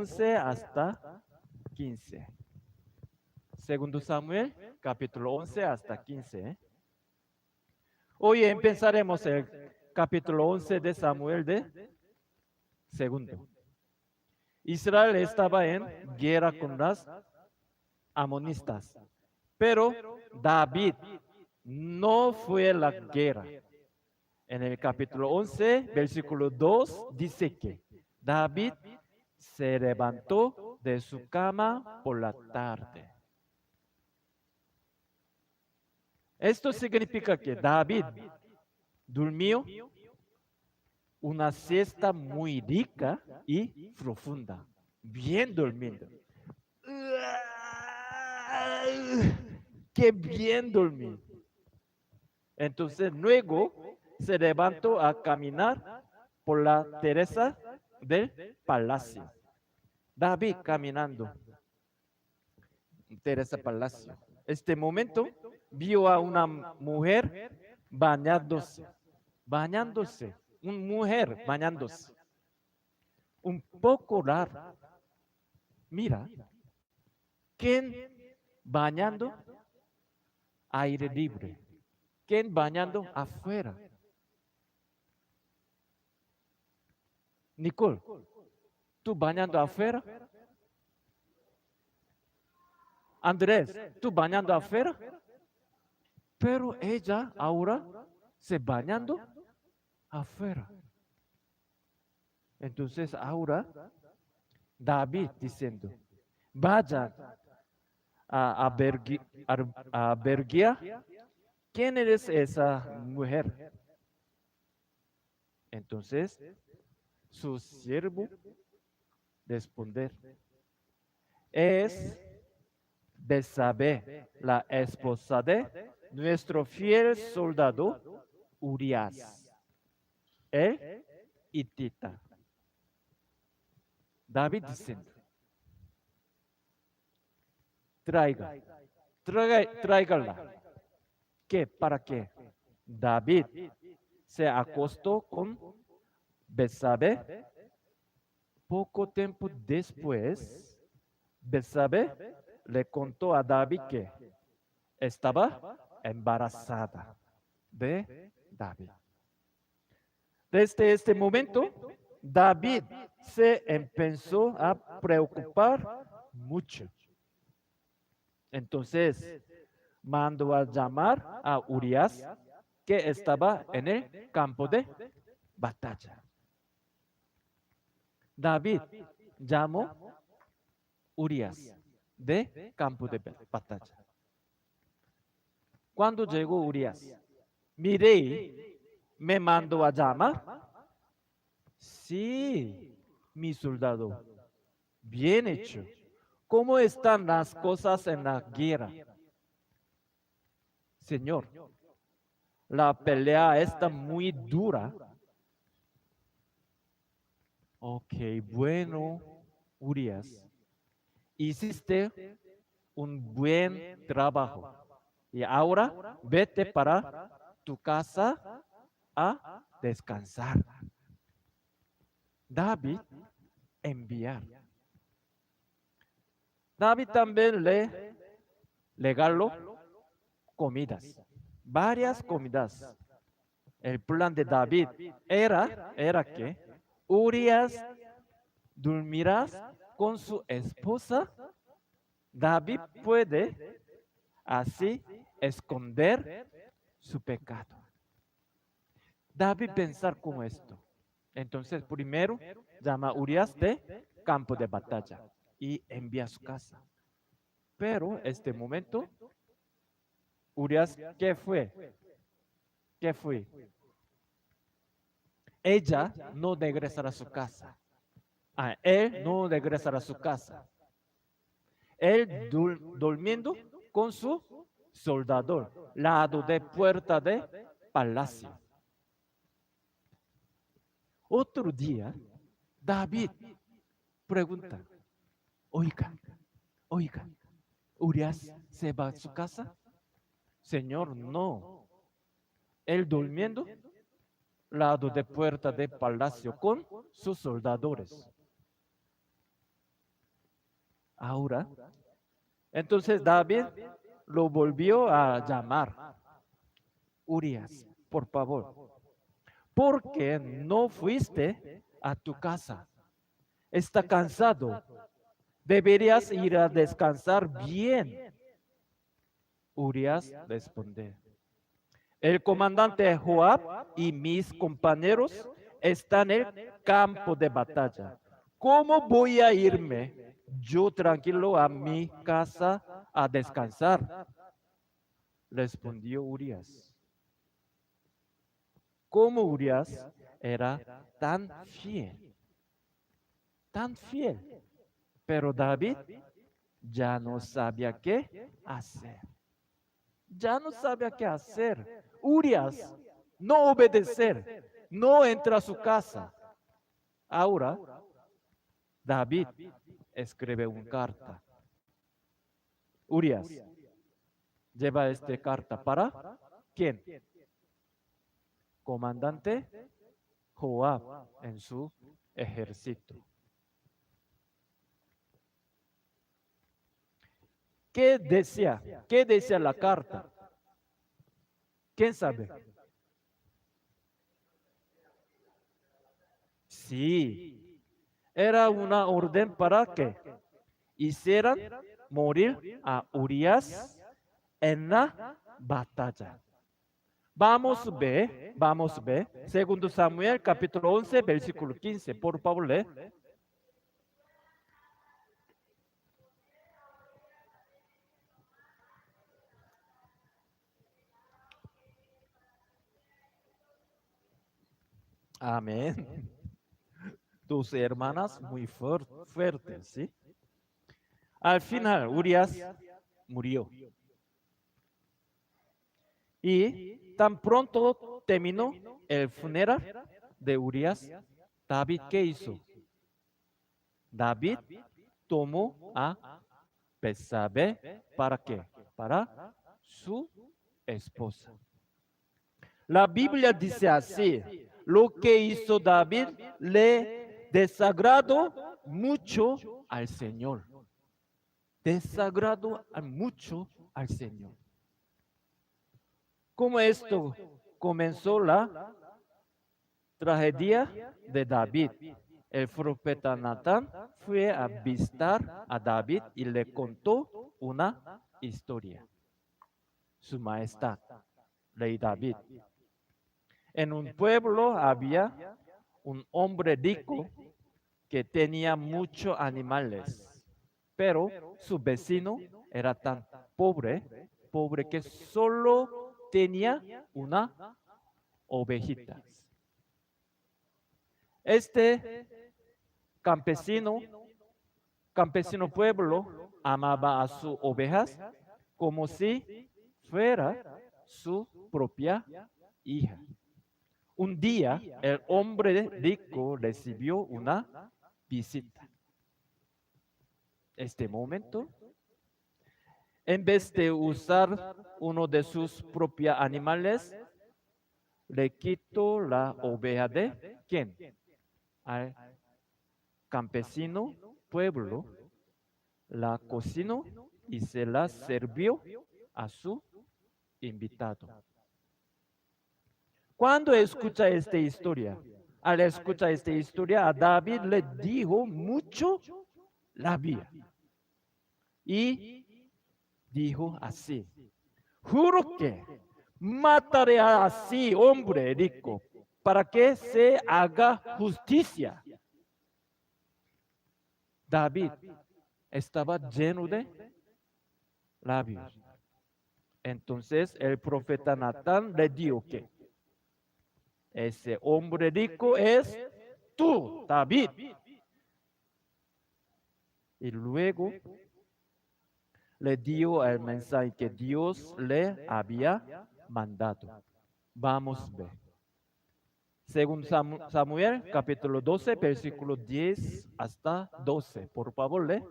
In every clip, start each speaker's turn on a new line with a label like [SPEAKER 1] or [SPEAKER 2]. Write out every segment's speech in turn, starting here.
[SPEAKER 1] 11 hasta 15. Segundo Samuel, capítulo 11 hasta 15. Hoy empezaremos el capítulo 11 de Samuel de segundo. Israel estaba en guerra con las amonistas, pero David no fue a la guerra. En el capítulo 11, versículo 2, dice que David se levantó de su cama por la tarde. Esto significa que David durmió una siesta muy rica y profunda, bien dormido. ¡Qué bien dormí! Entonces luego se levantó a caminar por la terraza del palacio. David caminando, terraza palacio. Este momento vio a una mujer bañándose, una mujer bañándose. Un poco raro. Mira, ¿quién bañando? Aire libre. ¿Quién bañando? Afuera. Nicole, ¿tú bañando afuera? Andrés, ¿tú bañando afuera? Pero ella ahora se bañando afuera. Entonces ahora David diciendo, vayan a Bergia. ¿Quién eres esa mujer? Entonces su siervo responder, es Betsabé, la esposa de nuestro fiel soldado Urias, el hitita. David diciendo, tráigala. ¿Qué? ¿Para qué? David se acostó con Betsabé. Poco tiempo después, Betsabé le contó a David que estaba embarazada de David. Desde este momento, David se empezó a preocupar mucho. Entonces, mandó a llamar a Urias, que estaba en el campo de batalla. David llamó Urias de campo de batalla. Cuando llegó Urias, mi rey me mandó a llamar. Sí, mi soldado, bien hecho. ¿Cómo están las cosas en la guerra? Señor, la pelea está muy dura. Ok, bueno, Urias, hiciste un buen trabajo. Y ahora vete para tu casa a descansar. David enviar. David también le regaló comidas, varias comidas. El plan de David era que Urias dormirás con su esposa. David puede así esconder su pecado. David pensar como esto. Entonces, primero llama a Urias de campo de batalla y envía a su casa. Pero este momento, Urias, ¿qué fue? ¿Qué fue? Ella no regresará a su casa. Él no regresará a su casa. Él durmiendo con su soldado, lado de puerta de palacio. Otro día, David pregunta, oiga, ¿Urias se va a su casa? Señor, no. Él durmiendo, lado de puerta de palacio con sus soldadores. Ahora, entonces David lo volvió a llamar. Urias, por favor, ¿por qué no fuiste a tu casa? Está cansado. Deberías ir a descansar bien. Urias respondió. El comandante Joab y mis compañeros están en el campo de batalla. ¿Cómo voy a irme yo tranquilo a mi casa a descansar? Respondió Urias. ¿Cómo Urias era tan fiel? Pero David ya no sabía qué hacer. Ya no sabía qué hacer. Urias, no obedecer, no entra a su casa. Ahora, David escribe una carta. Urias, lleva esta carta para ¿quién? Comandante Joab en su ejército. ¿Qué decía? ¿Qué decía la carta? ¿Quién sabe? Sí, era una orden para que hicieran morir a Urias en la batalla. Vamos a ver, segundo Samuel capítulo 11, versículo 15, por favor, lee. Amén. Tus hermanas muy fuertes, ¿sí? Al final, Urias murió. Y tan pronto terminó el funeral de Urias, David, ¿qué hizo? David tomó a Betsabé, ¿para qué? Para su esposa. La Biblia dice así, lo que hizo David le desagradó mucho al Señor. Desagradó mucho al Señor. ¿Cómo esto comenzó la tragedia de David? El profeta Natán fue a visitar a David y le contó una historia. Su majestad, rey David. En un pueblo había un hombre rico que tenía muchos animales, pero su vecino era tan pobre que solo tenía una ovejita. Este campesino, campesino pueblo, amaba a sus ovejas como si fuera su propia hija. Un día el hombre rico recibió una visita. Este momento, en vez de usar uno de sus propios animales, le quitó la oveja de ¿quién? Al campesino pueblo, la cocinó y se la sirvió a su invitado. Cuando escucha esta historia, al escuchar esta historia, a David le dijo mucho rabia. Y dijo así, juro que mataré a así hombre rico para que se haga justicia. David estaba lleno de labios. Entonces el profeta Natán le dijo que ese hombre rico es tú, David. Y luego le dio el mensaje que Dios le había mandado. Vamos a ver. Según Samuel, capítulo 12, versículo 10 hasta 12. Por favor, lee.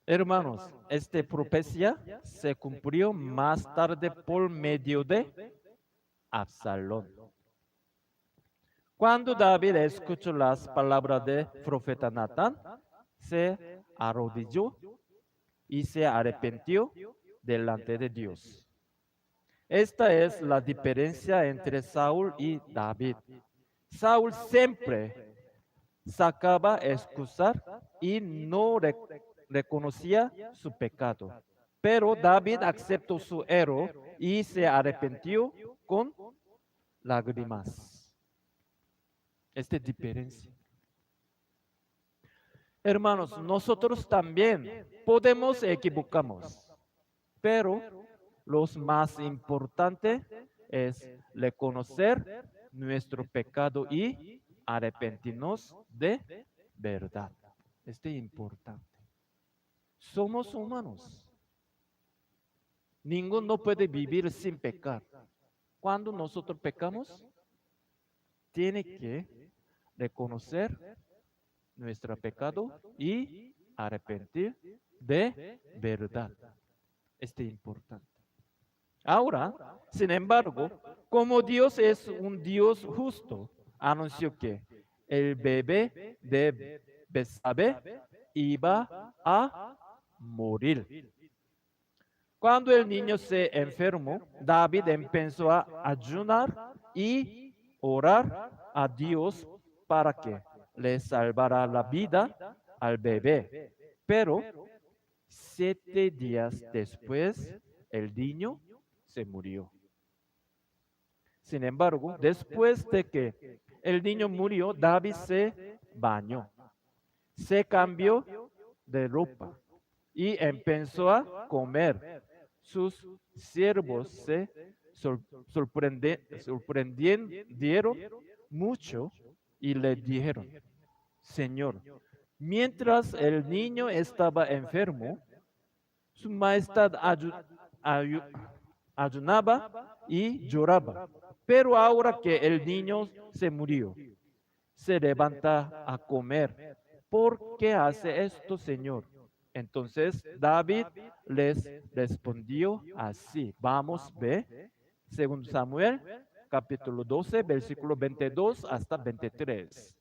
[SPEAKER 1] Hermanos, esta profecía se cumplió más tarde por medio de Absalón. Cuando David escuchó las palabras del profeta Natán, se arrodilló y se arrepintió delante de Dios. Esta es la diferencia entre Saúl y David. Saúl siempre sacaba excusar y no reconocía su pecado. Pero David aceptó su error y se arrepintió con lágrimas. Esta diferencia. Hermanos, nosotros también podemos equivocarnos, pero lo más importante es reconocer nuestro pecado y arrepentirnos de verdad. Esto es importante. Somos humanos. Ninguno puede vivir sin pecar. Cuando nosotros pecamos, tiene que reconocer nuestro pecado y arrepentir de verdad. Esto es importante. Ahora, sin embargo, como Dios es un Dios justo, anunció que el bebé de Betsabé iba a morir. Cuando el niño se enfermó, David empezó a ayunar y orar a Dios para que le salvara la vida al bebé. Pero 7 días después, el niño se murió. Sin embargo, después de que el niño murió, David se bañó, se cambió de ropa y empezó a comer. Sus siervos se sorprendieron mucho y le dijeron: Señor, mientras el niño estaba enfermo, su majestad ayu- ayunaba y lloraba. Pero ahora que el niño se murió, se levanta a comer. ¿Por qué hace esto, Señor? Entonces David les respondió así. Vamos, ve. Segundo Samuel, capítulo 12, versículo 22 hasta 23.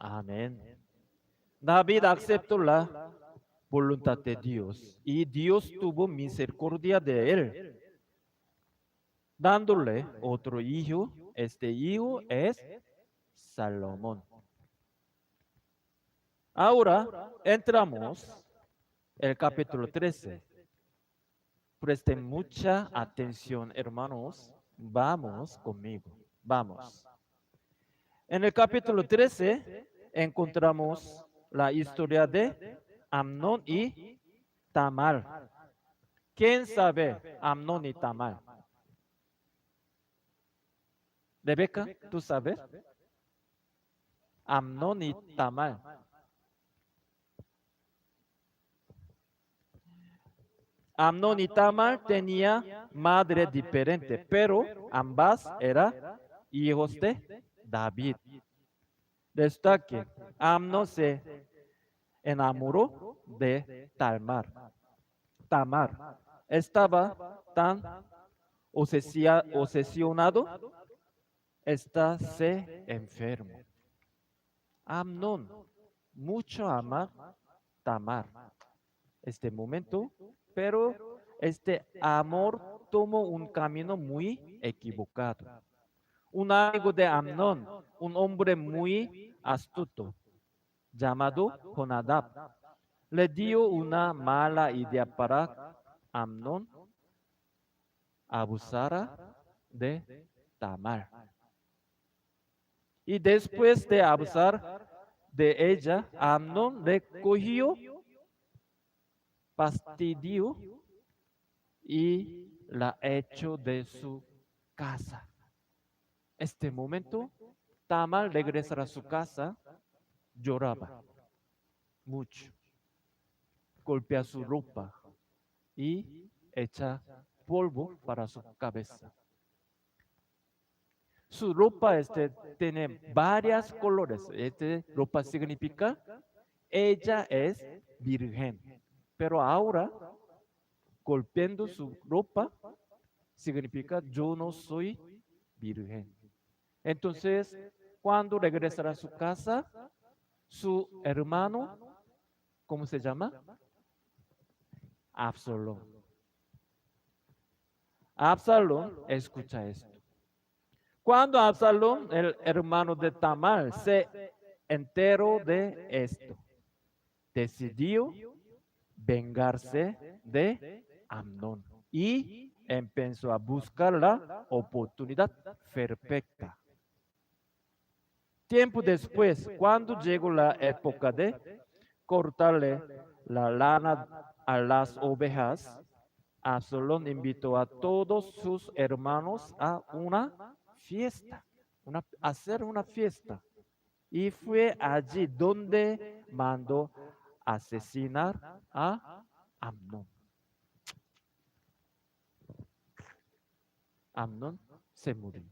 [SPEAKER 1] Amén. David aceptó la voluntad de Dios y Dios tuvo misericordia de él, dándole otro hijo. Este hijo es Salomón. Ahora entramos el capítulo 13. Presten mucha atención, hermanos. Vamos conmigo. Vamos. En el capítulo 13 encontramos la historia de Amnón y Tamar. ¿Quién sabe Amnón y Tamar? Rebeca, ¿tú sabes? Amnón y Tamar. Amnón y Tamar tenían madre diferente, pero ambas eran hijos de David. Destaque, Amnón se enamoró de Tamar. Estaba tan obsesionado, está se enfermo. Amnón mucho ama Tamar este momento, pero este amor tomó un camino muy equivocado. Un amigo de Amnón, un hombre muy astuto, llamado Jonadab, le dio una mala idea para Amnón abusara de Tamar. Y después de abusar de ella, Amnón le cogió, fastidió y la echó de su casa. Este momento, Tamar regresa a su casa, lloraba mucho, golpea su ropa y echa polvo para su cabeza. Su ropa tiene varios colores. Ropa significa ella es virgen. Pero ahora, golpeando su ropa, significa yo no soy virgen. Entonces, cuando regresa a su casa, su hermano, ¿cómo se llama? Absalón. Absalón escucha esto. Cuando Absalón, el hermano de Tamar, se enteró de esto, decidió vengarse de Amnón y empezó a buscar la oportunidad perfecta. Tiempo después, cuando llegó la época de cortarle la lana a las ovejas, Absalón invitó a todos sus hermanos a una fiesta, a hacer una fiesta. Y fue allí donde mandó asesinar a Amnón. Amnón se murió.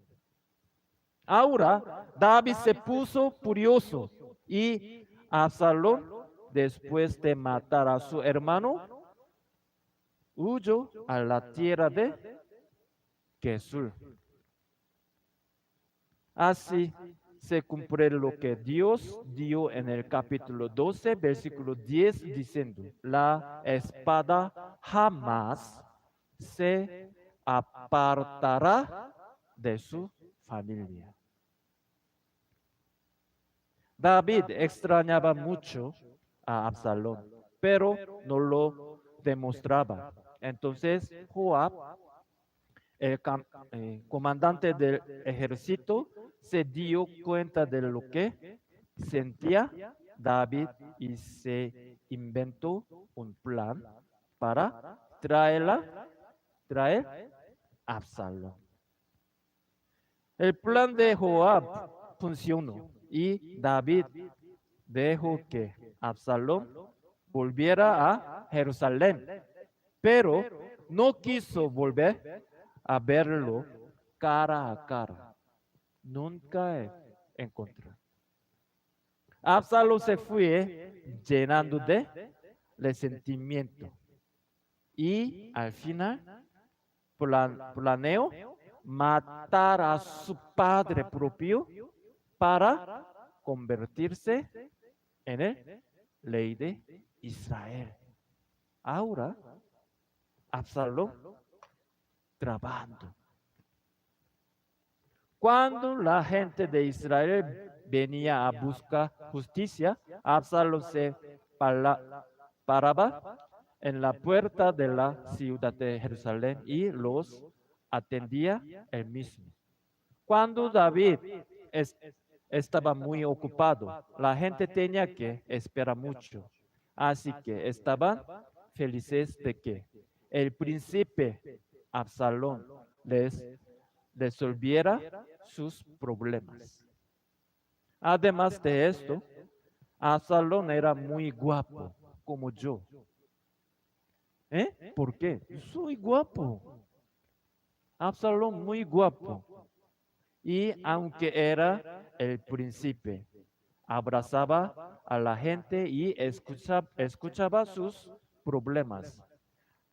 [SPEAKER 1] Ahora David se puso furioso y Absalón, después de matar a su hermano, huyó a la tierra de Gesur. Así se cumple lo que Dios dio en el capítulo 12, versículo 10, diciendo, la espada jamás se apartará de su familia. David extrañaba mucho a Absalón, pero no lo demostraba. Entonces Joab, el comandante del ejército, se dio cuenta de lo que sentía David y se inventó un plan para traer a Absalón. El plan de Joab funcionó y David dejó que Absalón volviera a Jerusalén, pero no quiso volver a verlo cara a cara. Nunca encontró. Absalón se fue llenando de resentimiento y al final planeó matar a su padre propio para convertirse en el rey de Israel. Ahora, Absalón trabajando. Cuando la gente de Israel venía a buscar justicia, Absalón se paraba en la puerta de la ciudad de Jerusalén y los atendía él mismo. Cuando David estaba muy ocupado, la gente tenía que esperar mucho. Así que estaban felices de que el príncipe Absalón les resolviera sus problemas. Además de esto, Absalón era muy guapo, como yo. ¿Por qué? Soy guapo. Absalón muy guapo. Y aunque era el príncipe, abrazaba a la gente y escuchaba sus problemas.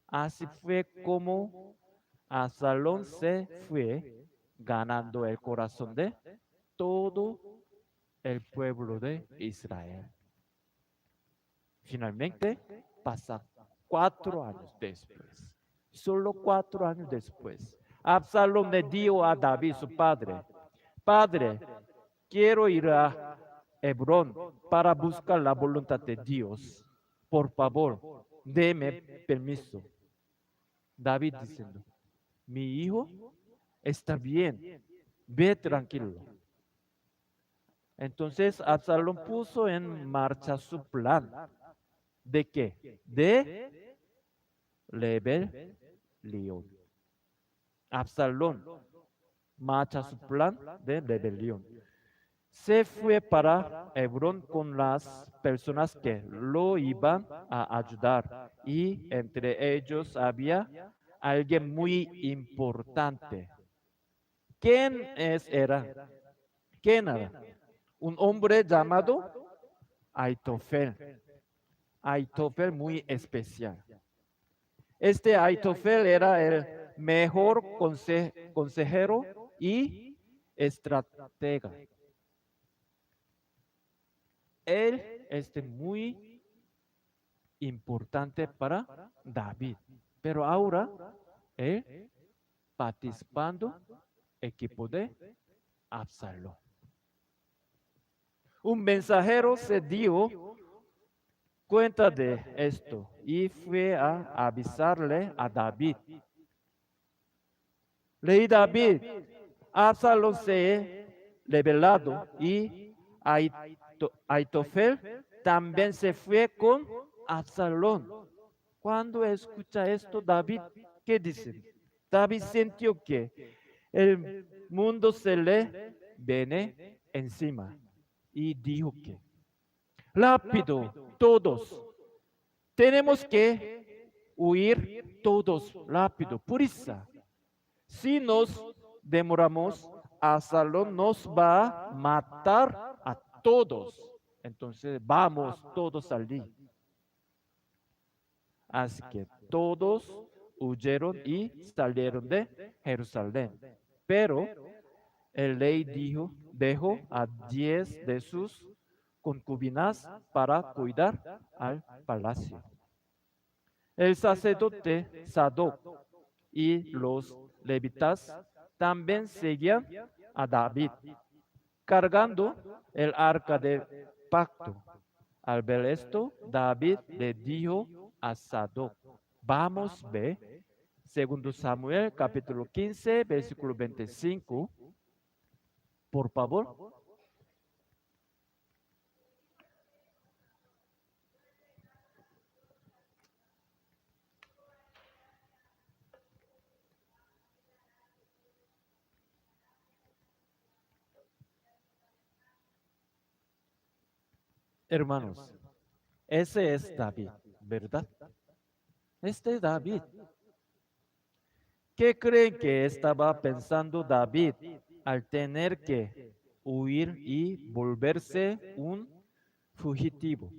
[SPEAKER 1] Así fue como Absalón se fue ganando el corazón de todo el pueblo de Israel. Finalmente, pasa 4 años después, solo 4 años después, Absalón le dijo a David, su padre, Padre, quiero ir a Hebrón para buscar la voluntad de Dios. Por favor, deme permiso. David diciendo, mi hijo está bien, ve tranquilo. Entonces Absalón puso en marcha su plan. ¿De qué? De rebelión. Absalón marcha su plan de rebelión. Se fue para Hebrón con las personas que lo iban a ayudar y entre ellos había alguien muy importante. Era? ¿Quién era? Un hombre llamado Aitofel. Aitofel muy especial. Este Aitofel era el mejor consejero y estratega. Él es muy importante para David. Pero ahora, él participando equipo de Absalón. Un mensajero se dio cuenta de esto y fue a avisarle a David. Rey David, Absalón se ha rebelado y Aitofel también se fue con Absalón. Cuando escucha esto, David, ¿qué dice? David sintió que el mundo se le viene encima y dijo que, rápido, todos, tenemos que huir todos, rápido, prisa. Si nos demoramos, Absalón nos va a matar a todos. Entonces vamos todos al día. Así que todos huyeron y salieron de Jerusalén. Pero el rey dejó a 10 de sus concubinas para cuidar al palacio. El sacerdote Sadoc y los levitas también seguían a David, cargando el arca del pacto. Al ver esto, David le dijo a Sadoc, vamos, ve, segundo Samuel capítulo 15, versículo 25, por favor. Hermanos, ese es David, ¿verdad? Este es David. ¿Qué creen que estaba pensando David al tener que huir y volverse un fugitivo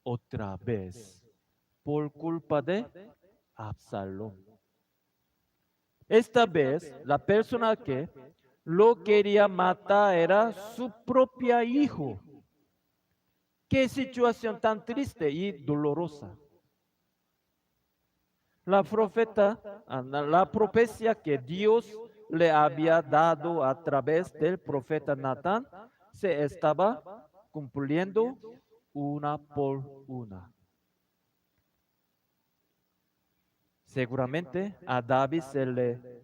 [SPEAKER 1] otra vez por culpa de Absalón? Esta vez la persona que lo quería matar era su propio hijo. Qué situación tan triste y dolorosa. La profecía que Dios le había dado a través del profeta Natán se estaba cumpliendo una por una. Seguramente a David se le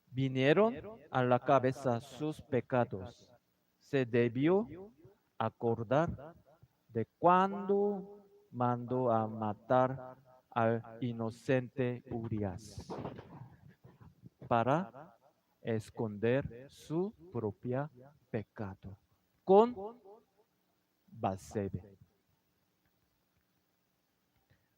[SPEAKER 1] vinieron a la cabeza sus pecados. Se debió acordar de cuando mandó a matar al inocente Urias para esconder su propio pecado con Batseba.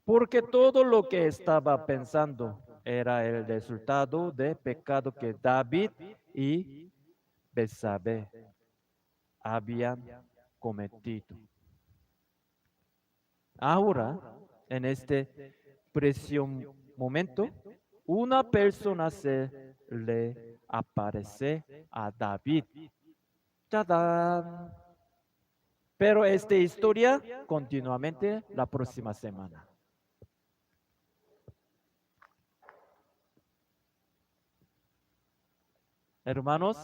[SPEAKER 1] Porque todo lo que estaba pensando era el resultado de pecado que David y Batseba habían cometido. Ahora, en este preciso momento, una persona se le aparece a David. ¡Tadán! Pero esta historia continuamente la próxima semana. Hermanos,